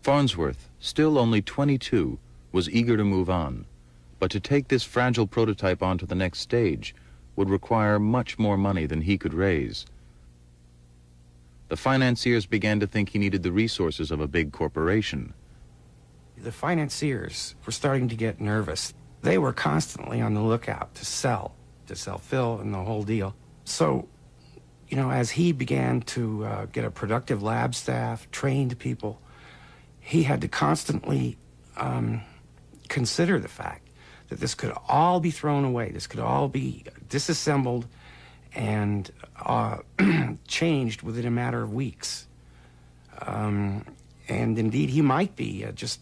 Farnsworth, still only 22, was eager to move on, but to take this fragile prototype on to the next stage would require much more money than he could raise. The financiers began to think he needed the resources of a big corporation. The financiers were starting to get nervous. They were constantly on the lookout to sell Phil and the whole deal. So, you know, as he began to get a productive lab staff, trained people, he had to constantly consider the fact that this could all be thrown away. This could all be disassembled and changed within a matter of weeks. And indeed, he might be just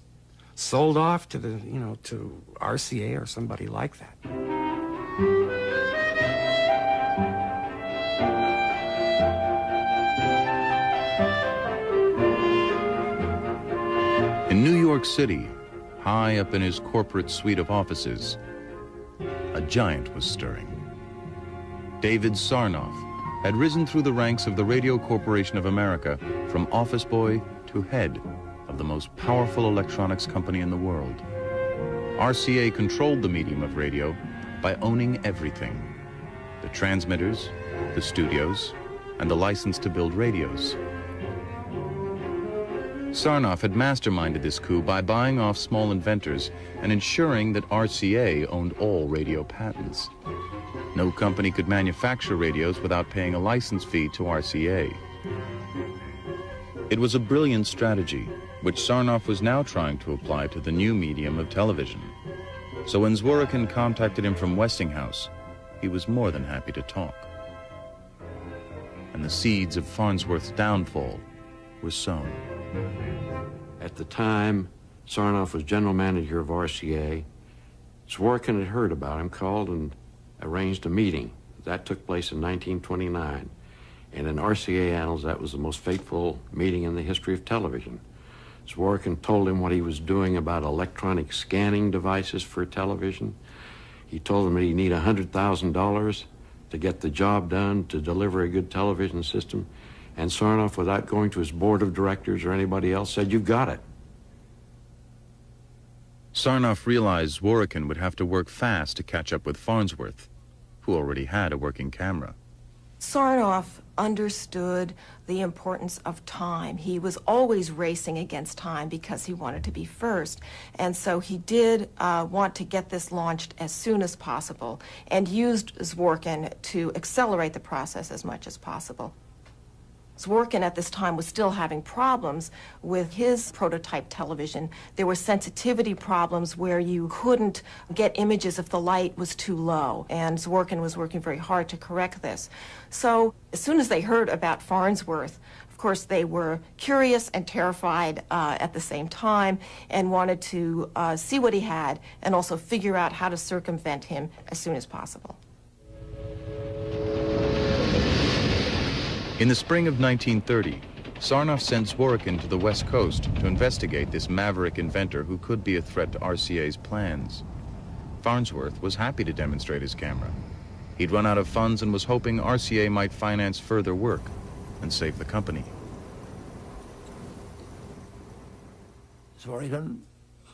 sold off to the, you know, to RCA or somebody like that. In New York City, high up in his corporate suite of offices, a giant was stirring. David Sarnoff had risen through the ranks of the Radio Corporation of America from office boy to head of the most powerful electronics company in the world. RCA controlled the medium of radio by owning everything: the transmitters, the studios, and the license to build radios. Sarnoff had masterminded this coup by buying off small inventors and ensuring that RCA owned all radio patents. No company could manufacture radios without paying a license fee to RCA. It was a brilliant strategy, which Sarnoff was now trying to apply to the new medium of television. So when Zworykin contacted him from Westinghouse, he was more than happy to talk. And the seeds of Farnsworth's downfall were sown. At the time, Sarnoff was general manager of RCA. Zworykin had heard about him, called and arranged a meeting. That took place in 1929. And in RCA annals, that was the most fateful meeting in the history of television. Zworykin told him what he was doing about electronic scanning devices for television. He told him that he'd need $100,000 to get the job done, to deliver a good television system. And Sarnoff, without going to his board of directors or anybody else, said, "You've got it." Sarnoff realized Zworykin would have to work fast to catch up with Farnsworth, who already had a working camera. Sarnoff understood the importance of time. He was always racing against time because he wanted to be first. And so he did want to get this launched as soon as possible and used Zworykin to accelerate the process as much as possible. Zworykin at this time was still having problems with his prototype television. There were sensitivity problems where you couldn't get images if the light was too low, and Zworykin was working very hard to correct this. So as soon as they heard about Farnsworth, of course, they were curious and terrified at the same time and wanted to see what he had and also figure out how to circumvent him as soon as possible. In the spring of 1930, Sarnoff sent Zworykin to the West Coast to investigate this maverick inventor who could be a threat to RCA's plans. Farnsworth was happy to demonstrate his camera. He'd run out of funds and was hoping RCA might finance further work and save the company. Zworykin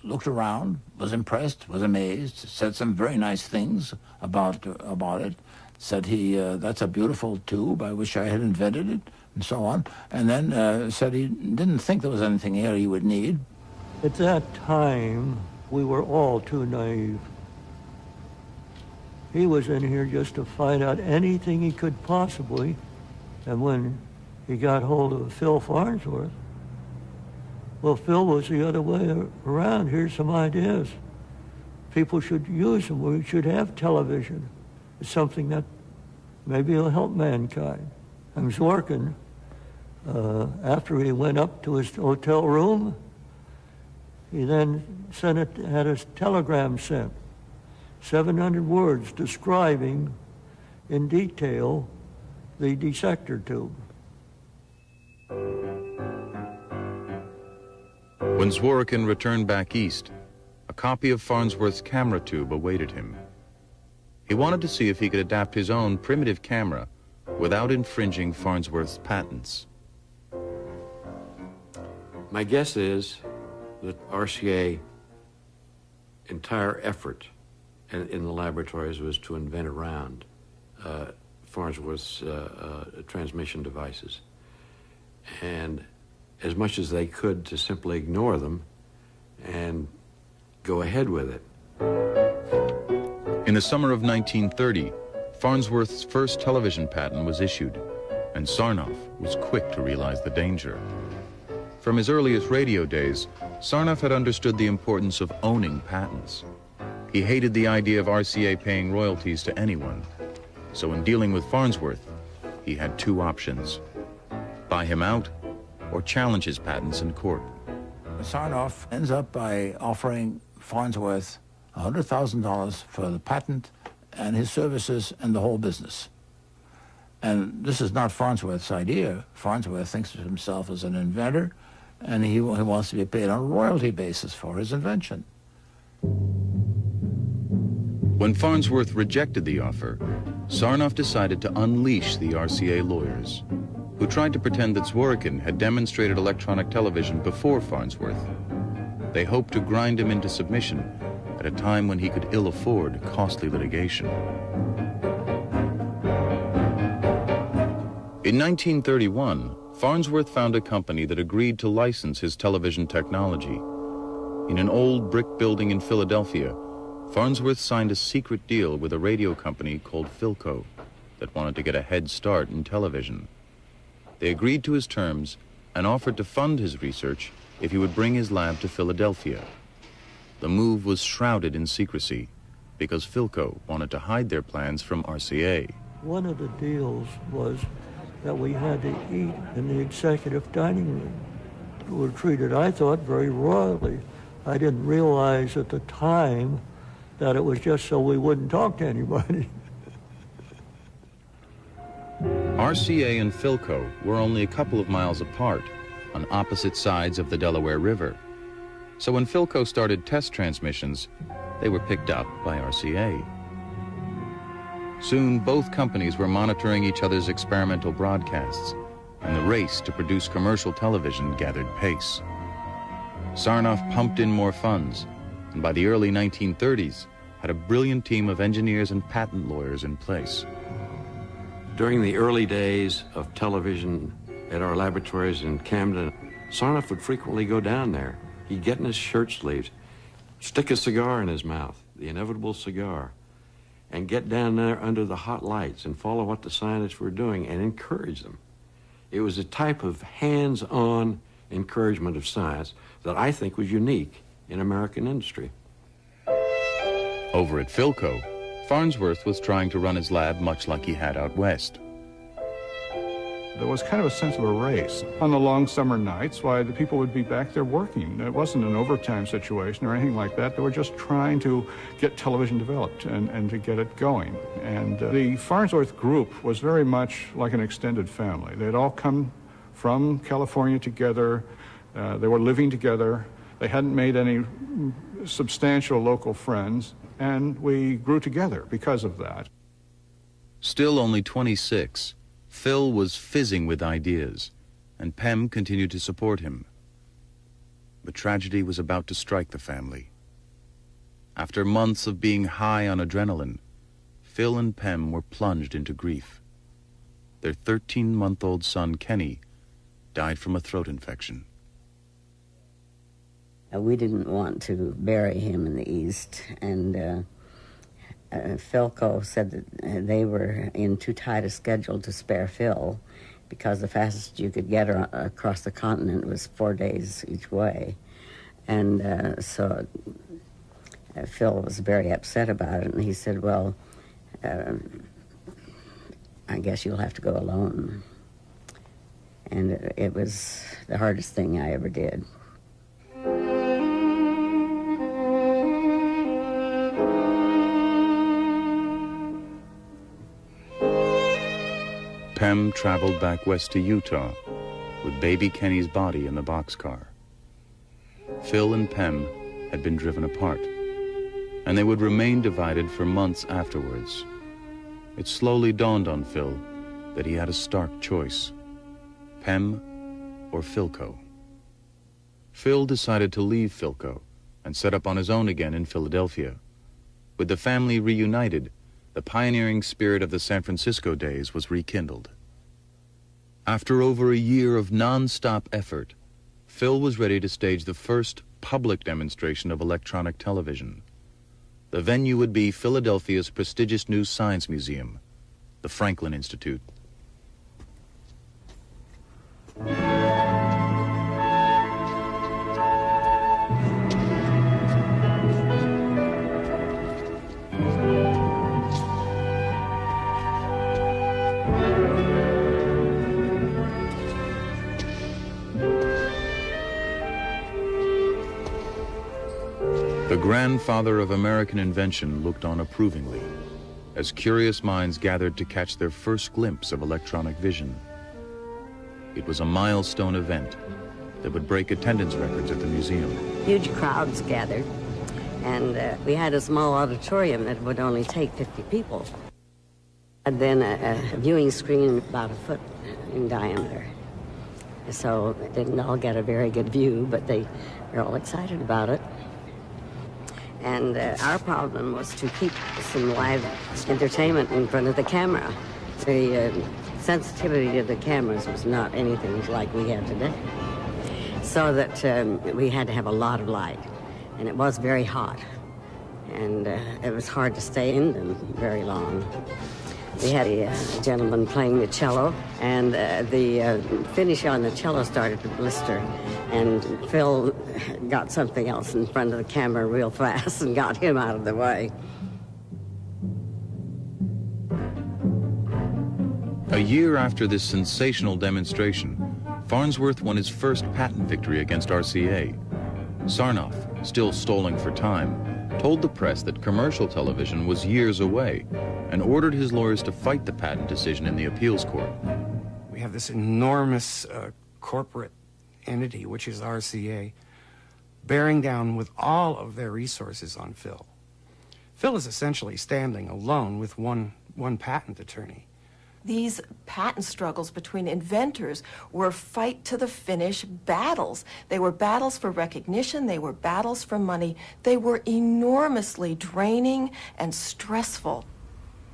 looked around, was impressed, was amazed, said some very nice things about it. Said that's a beautiful tube, I wish I had invented it, and so on. And then said he didn't think there was anything here he would need. At that time, we were all too naive. He was in here just to find out anything he could possibly, and when he got hold of Phil Farnsworth, well, Phil was the other way around. Here's some ideas. People should use them. We should have television. It's something that maybe will help mankind. And Zworykin, after he went up to his hotel room, he then had a telegram sent, 700 words describing in detail the dissector tube. When Zworykin returned back east, a copy of Farnsworth's camera tube awaited him. He wanted to see if he could adapt his own primitive camera without infringing Farnsworth's patents. My guess is The RCA entire effort in the laboratories was to invent around Farnsworth's transmission devices. And as much as they could to simply ignore them and go ahead with it. In the summer of 1930, Farnsworth's first television patent was issued, and Sarnoff was quick to realize the danger. From his earliest radio days, Sarnoff had understood the importance of owning patents. He hated the idea of RCA paying royalties to anyone. So in dealing with Farnsworth, he had two options: buy him out or challenge his patents in court. Sarnoff ends up by offering Farnsworth $100,000 for the patent and his services and the whole business. And this is not Farnsworth's idea. Farnsworth thinks of himself as an inventor, and he wants to be paid on a royalty basis for his invention. When Farnsworth rejected the offer, Sarnoff decided to unleash the RCA lawyers, who tried to pretend that Zworykin had demonstrated electronic television before Farnsworth. They hoped to grind him into submission at a time when he could ill afford costly litigation. In 1931, Farnsworth found a company that agreed to license his television technology. In an old brick building in Philadelphia, Farnsworth signed a secret deal with a radio company called Philco that wanted to get a head start in television. They agreed to his terms and offered to fund his research if he would bring his lab to Philadelphia. The move was shrouded in secrecy because Philco wanted to hide their plans from RCA. One of the deals was that we had to eat in the executive dining room. We were treated, I thought, very royally. I didn't realize at the time that it was just so we wouldn't talk to anybody. RCA and Philco were only a couple of miles apart on opposite sides of the Delaware River. So when Philco started test transmissions, they were picked up by RCA. Soon, both companies were monitoring each other's experimental broadcasts, and the race to produce commercial television gathered pace. Sarnoff pumped in more funds, and by the early 1930s, had a brilliant team of engineers and patent lawyers in place. During the early days of television at our laboratories in Camden, Sarnoff would frequently go down there. He'd get in his shirt sleeves, stick a cigar in his mouth, the inevitable cigar, and get down there under the hot lights and follow what the scientists were doing and encourage them. It was a type of hands-on encouragement of science that I think was unique in American industry. Over at Philco, Farnsworth was trying to run his lab much like he had out west. There was kind of a sense of a race. On the long summer nights, why, the people would be back there working. It wasn't an overtime situation or anything like that. They were just trying to get television developed and to get it going. And the Farnsworth group was very much like an extended family. They'd all come from California together. They were living together. They hadn't made any substantial local friends, and we grew together because of that. Still only 26, Phil was fizzing with ideas, and Pem continued to support him. But tragedy was about to strike the family. After months of being high on adrenaline, Phil and Pem were plunged into grief. Their 13-month-old son, Kenny, died from a throat infection. We didn't want to bury him in the East, and Philco said that they were in too tight a schedule to spare Phil because the fastest you could get across the continent was 4 days each way. And so Phil was very upset about it, and he said, well, I guess you'll have to go alone. And it was the hardest thing I ever did. Pem traveled back west to Utah with baby Kenny's body in the boxcar. Phil and Pem had been driven apart, and they would remain divided for months afterwards. It slowly dawned on Phil that he had a stark choice: Pem or Philco. Phil decided to leave Philco and set up on his own again in Philadelphia. With the family reunited, the pioneering spirit of the San Francisco days was rekindled. After over a year of non-stop effort, Phil was ready to stage the first public demonstration of electronic television. The venue would be Philadelphia's prestigious new science museum, the Franklin Institute. The grandfather of American invention looked on approvingly as curious minds gathered to catch their first glimpse of electronic vision. It was a milestone event that would break attendance records at the museum. Huge crowds gathered, and we had a small auditorium that would only take 50 people. And then a viewing screen about a foot in diameter. So they didn't all get a very good view, but they were all excited about it. And our problem was to keep some live entertainment in front of the camera. The sensitivity of the cameras was not anything like we have today. So that we had to have a lot of light. And it was very hot. And it was hard to stay in them very long. We had a gentleman playing the cello, and the finish on the cello started to blister. And Phil got something else in front of the camera real fast and got him out of the way. A year after this sensational demonstration, Farnsworth won his first patent victory against RCA. Sarnoff, still stalling for time, told the press that commercial television was years away and ordered his lawyers to fight the patent decision in the appeals court. We have this enormous corporate entity, which is RCA, bearing down with all of their resources on Phil. Phil is essentially standing alone with one patent attorney. These patent struggles between inventors were fight-to-the-finish battles. They were battles for recognition. They were battles for money. They were enormously draining and stressful.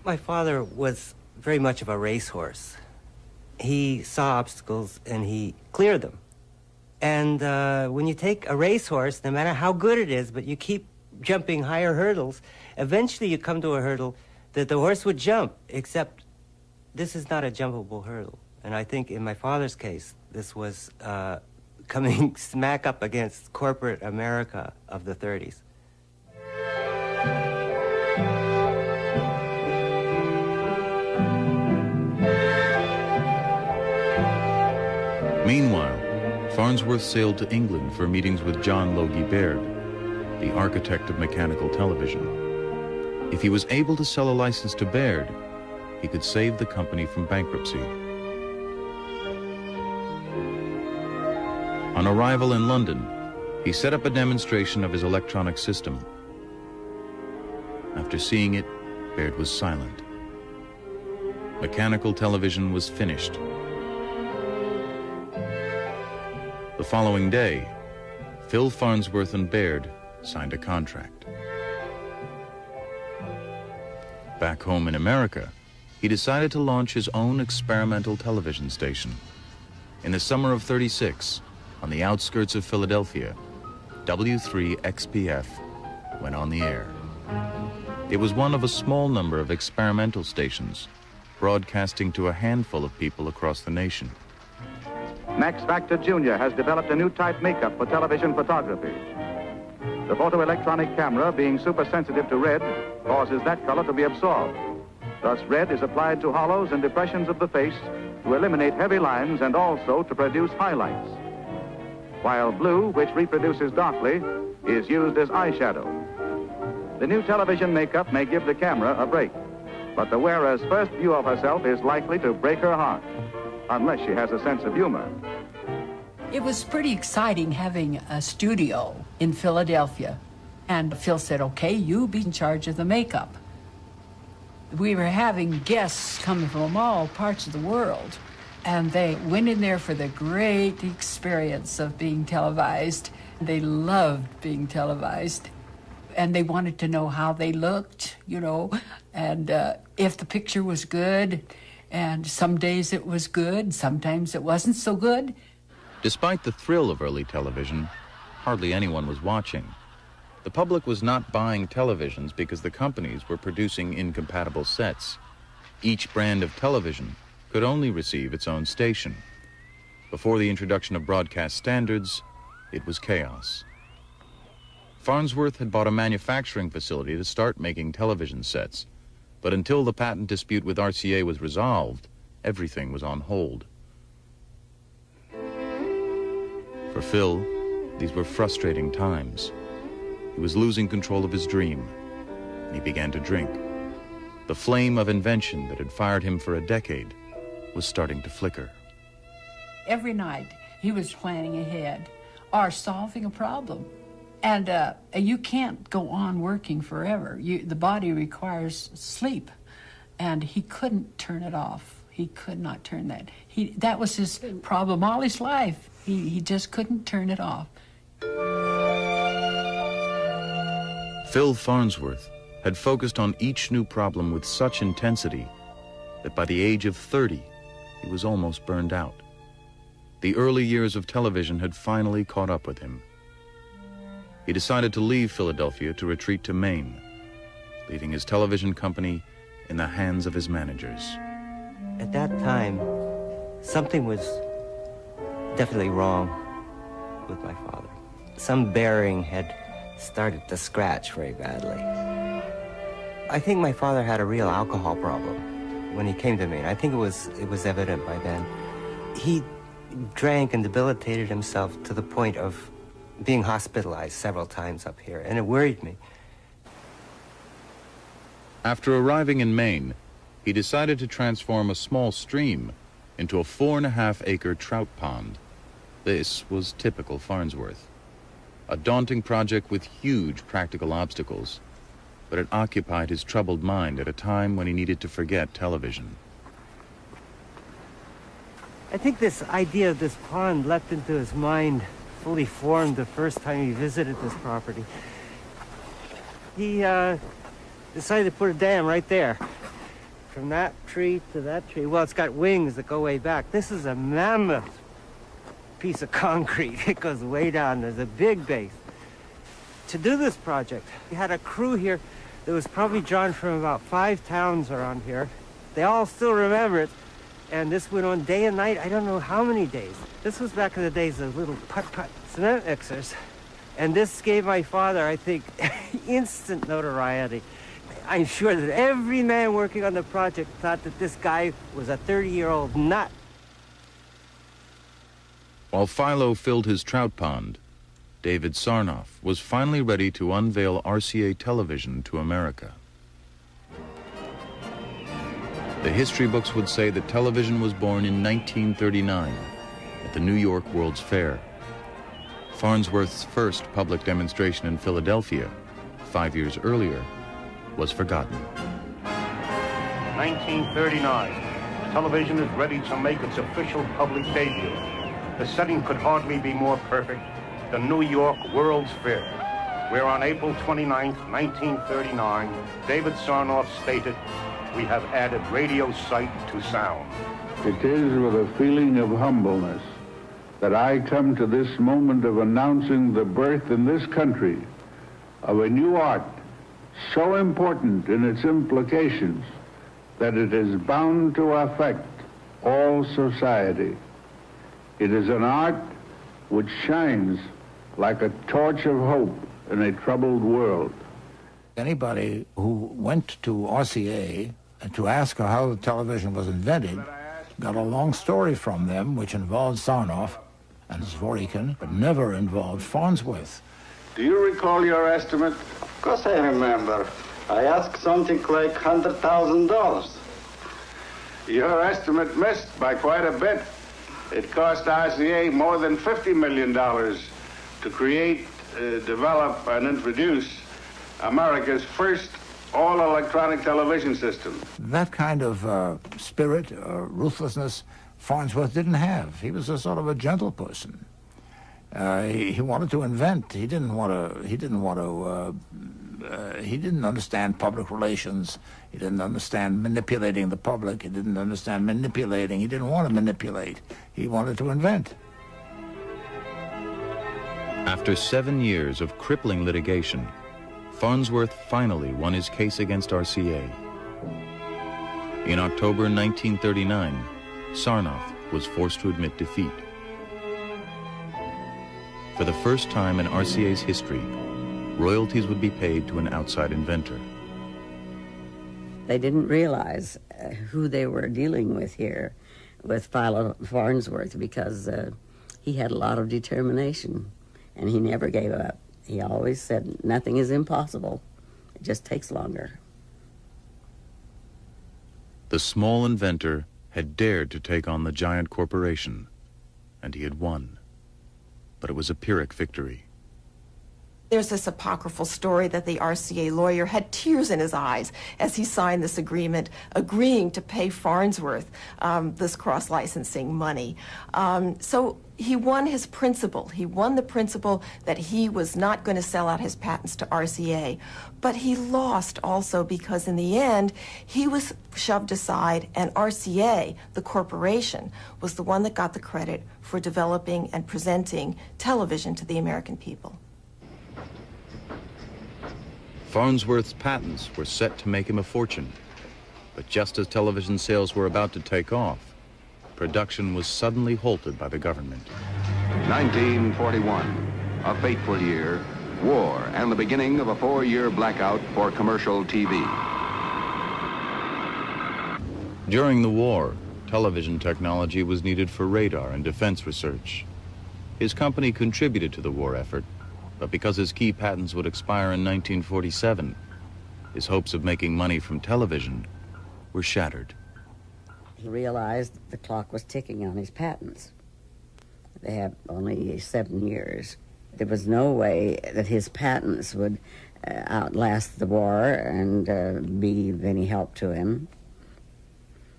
My father was very much of a racehorse. He saw obstacles and he cleared them. And when you take a racehorse, no matter how good it is, but you keep jumping higher hurdles, eventually you come to a hurdle that the horse would jump, except this is not a jumpable hurdle. And I think in my father's case, this was coming smack up against corporate America of the 30s. Meanwhile, Farnsworth sailed to England for meetings with John Logie Baird, the architect of mechanical television. If he was able to sell a license to Baird, he could save the company from bankruptcy. On arrival in London, he set up a demonstration of his electronic system. After seeing it, Baird was silent. Mechanical television was finished. The following day, Phil Farnsworth and Baird signed a contract. Back home in America, he decided to launch his own experimental television station. In the summer of '36, on the outskirts of Philadelphia, W3XPF went on the air. It was one of a small number of experimental stations, broadcasting to a handful of people across the nation. Max Factor Jr. has developed a new type makeup for television photography. The photoelectronic camera, being supersensitive to red, causes that color to be absorbed. Thus, red is applied to hollows and depressions of the face to eliminate heavy lines and also to produce highlights. While blue, which reproduces darkly, is used as eyeshadow. The new television makeup may give the camera a break, but the wearer's first view of herself is likely to break her heart, unless she has a sense of humor. It was pretty exciting having a studio in Philadelphia. And Phil said, okay, you be in charge of the makeup. We were having guests coming from all parts of the world. And they went in there for the great experience of being televised. They loved being televised. And they wanted to know how they looked, you know, and if the picture was good. And some days it was good, sometimes it wasn't so good. Despite the thrill of early television, hardly anyone was watching. The public was not buying televisions because the companies were producing incompatible sets. Each brand of television could only receive its own station. Before the introduction of broadcast standards, it was chaos. Farnsworth had bought a manufacturing facility to start making television sets, but until the patent dispute with RCA was resolved, everything was on hold. For Phil, these were frustrating times. He was losing control of his dream, and he began to drink. The flame of invention that had fired him for a decade was starting to flicker. Every night he was planning ahead or solving a problem. And you can't go on working forever. The body requires sleep. And he couldn't turn it off. He could not turn that. That was his problem all his life. He just couldn't turn it off. Phil Farnsworth had focused on each new problem with such intensity that by the age of 30, he was almost burned out. The early years of television had finally caught up with him. He decided to leave Philadelphia to retreat to Maine, leaving his television company in the hands of his managers. At that time, something was definitely wrong with my father. Some bearing had started to scratch very badly. I think my father had a real alcohol problem when he came to Maine. I think it was evident by then. He drank and debilitated himself to the point of being hospitalized several times up here, and it worried me. After arriving in Maine, he decided to transform a small stream into a 4.5-acre trout pond. This was typical Farnsworth. A daunting project with huge practical obstacles, but it occupied his troubled mind at a time when he needed to forget television. I think this idea of this pond leapt into his mind fully formed the first time he visited this property. He decided to put a dam right there. From that tree to that tree. Well, it's got wings that go way back. This is a mammoth piece of concrete. It goes way down. There's a big base. To do this project, we had a crew here that was probably drawn from about 5 towns around here. They all still remember it. And this went on day and night, I don't know how many days. This was back in the days of little putt-putt cement mixers. And this gave my father, I think, instant notoriety. I'm sure that every man working on the project thought that this guy was a 30-year-old nut. While Philo filled his trout pond, David Sarnoff was finally ready to unveil RCA television to America. The history books would say that television was born in 1939 at the New York World's Fair. Farnsworth's first public demonstration in Philadelphia, 5 years earlier, was forgotten. 1939. Television is ready to make its official public debut. The setting could hardly be more perfect. The New York World's Fair, where on April 29th, 1939, David Sarnoff stated, "We have added radio sight to sound." It is with a feeling of humbleness that I come to this moment of announcing the birth in this country of a new art so important in its implications that it is bound to affect all society. It is an art which shines like a torch of hope in a troubled world. Anybody who went to RCA to ask her how the television was invented got a long story from them, which involved Sarnoff and Zworykin, but never involved Farnsworth. Do you recall your estimate? Of course I remember. I asked something like $100,000. Your estimate missed by quite a bit. It cost RCA more than $50 million to create, develop, and introduce America's first all-electronic television system. That kind of spirit, ruthlessness, Farnsworth didn't have. He was a sort of a gentle person. He wanted to invent. He didn't understand public relations. He didn't understand manipulating the public. He didn't understand manipulating. He didn't want to manipulate. He wanted to invent. After 7 years of crippling litigation, Farnsworth finally won his case against RCA. In October 1939, Sarnoff was forced to admit defeat. For the first time in RCA's history, royalties would be paid to an outside inventor. They didn't realize who they were dealing with here with Philo Farnsworth, because he had a lot of determination, and he never gave up. He always said, nothing is impossible. It just takes longer. The small inventor had dared to take on the giant corporation, and he had won. But it was a Pyrrhic victory. There's this apocryphal story that the RCA lawyer had tears in his eyes as he signed this agreement, agreeing to pay Farnsworth this cross-licensing money. So he won his principle. He won the principle that he was not going to sell out his patents to RCA. But he lost also because in the end, he was shoved aside, and RCA, the corporation, was the one that got the credit for developing and presenting television to the American people. Farnsworth's patents were set to make him a fortune, but just as television sales were about to take off, production was suddenly halted by the government. 1941, a fateful year, war, and the beginning of a 4-year blackout for commercial TV. During the war, television technology was needed for radar and defense research. His company contributed to the war effort, but because his key patents would expire in 1947, his hopes of making money from television were shattered. He realized the clock was ticking on his patents. They had only 7 years. There was no way that his patents would outlast the war and be of any help to him.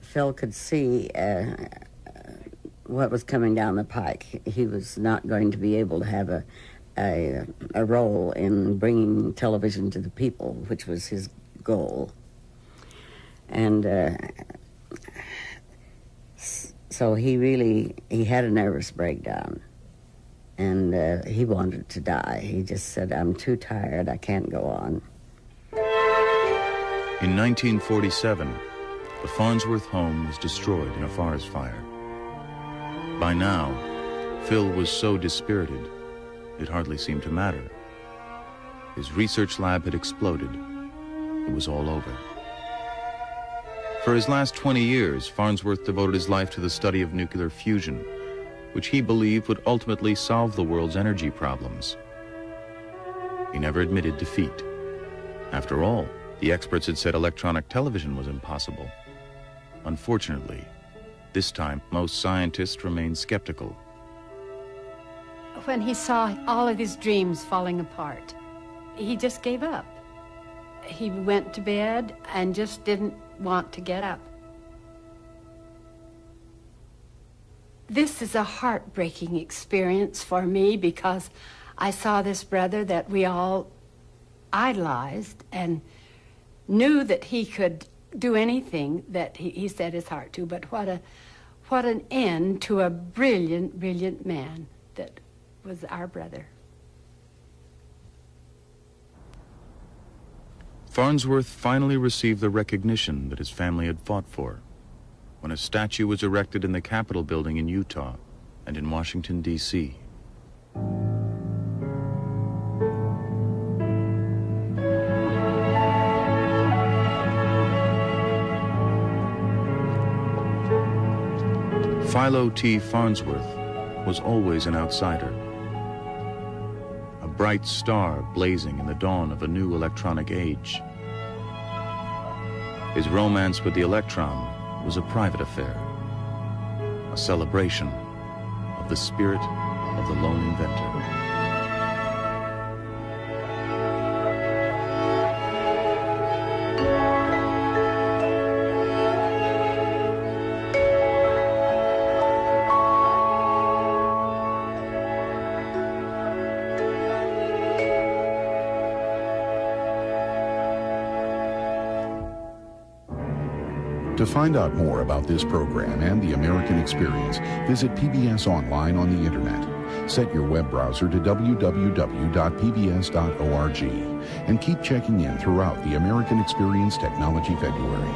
Phil could see what was coming down the pike. He was not going to be able to have a role in bringing television to the people, which was his goal. And so he had a nervous breakdown, and he wanted to die. He just said, I'm too tired, I can't go on. In 1947, the Farnsworth home was destroyed in a forest fire. By now, Phil was so dispirited, it hardly seemed to matter. His research lab had exploded. It was all over. For his last 20 years, Farnsworth devoted his life to the study of nuclear fusion, which he believed would ultimately solve the world's energy problems. He never admitted defeat. After all, the experts had said electronic television was impossible. Unfortunately, this time, most scientists remained skeptical. When he saw all of his dreams falling apart, he just gave up. He went to bed and just didn't want to get up. This is a heartbreaking experience for me because I saw this brother that we all idolized and knew that he could do anything that he set his heart to, but what an end to a brilliant, brilliant man that was our brother. Farnsworth finally received the recognition that his family had fought for when a statue was erected in the Capitol building in Utah and in Washington, D.C. Philo T. Farnsworth was always an outsider, a bright star blazing in the dawn of a new electronic age. His romance with the electron was a private affair, a celebration of the spirit of the lone inventor. To find out more about this program and the American Experience, visit PBS Online on the Internet. Set your web browser to www.pbs.org and keep checking in throughout the American Experience Technology February.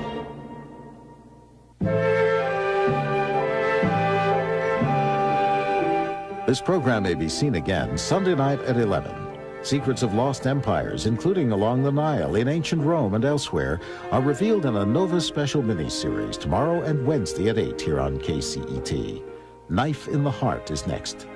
This program may be seen again Sunday night at 11. Secrets of lost empires, including along the Nile, in ancient Rome and elsewhere, are revealed in a Nova special miniseries tomorrow and Wednesday at 8 here on KCET. Knife in the Heart is next.